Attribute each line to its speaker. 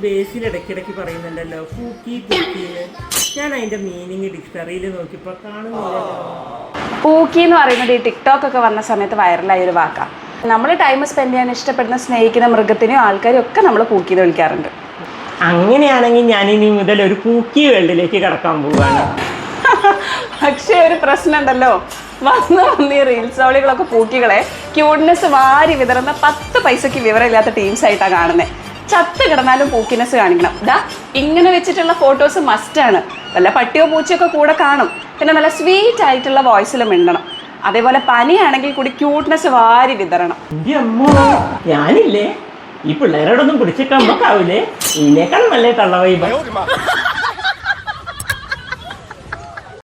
Speaker 1: ബേസിൽ ഇടയ്ക്കിടയ്ക്ക് പറയുന്നുണ്ടല്ലോ പൂക്കി പൂക്കിന്ന്. ഞാൻ അതിന്റെ മീനിങ് ഡിക്ഷണറിയിൽ നോക്കിയപ്പോൾ കാണുന്നില്ലല്ലോ.
Speaker 2: പൂക്കി എന്ന് പറയുന്നത് ഈ ടിക്ടോക്ക് ഒക്കെ വന്ന സമയത്ത് വൈറലായ ഒരു വാക്കാണ്. നമ്മൾ ടൈം സ്പെൻഡ് ചെയ്യാൻ ഇഷ്ടപ്പെടുന്ന സ്നേഹിക്കുന്ന മൃഗത്തിനെയും ആൾക്കാരും ഒക്കെ നമ്മൾ പൂക്കി എന്ന് വിളിക്കാറുണ്ട്.
Speaker 1: അങ്ങനെയാണെങ്കിൽ ഞാൻ ഇനി മുതൽ ഒരു പൂക്കി വേൾഡിലേക്ക് കടക്കാൻ പോവുകയാണ്.
Speaker 2: പക്ഷേ ഒരു പ്രശ്നം ഉണ്ടല്ലോ, വന്ന് ഈ റീൽസോളികളൊക്കെ പൂക്കികളെ ക്യൂട്ട്നെസ് വാരി വിതറുന്ന 10 പൈസയ്ക്ക് വിവരമില്ലാത്ത ടീംസ് ആയിട്ടാണ് കാണുന്നത്. ചത്ത് കിടന്നാലും പൂക്കിനെസ് കാണിക്കണം. ദാ ഇങ്ങനെ വെച്ചിട്ടുള്ള ഫോട്ടോസ് മസ്റ്റാണ്. വല്ല പട്ടിയോ പൂച്ചയൊക്കെ കൂടെ കാണും. പിന്നെ നല്ല സ്വീറ്റ് ആയിട്ടുള്ള വോയിസിൽ മിണ്ടണം. അതേപോലെ പനിയാണെങ്കിൽ കൂടി ക്യൂട്ട്നെസ് വാരി വിതരണം.
Speaker 1: ഞാനില്ലേ ഈ പിള്ളേരോടൊന്നും പിടിച്ചിട്ട് നമുക്കാവൂലേ? ഇതിനേക്കാൾ നല്ല കള്ളവൈബ.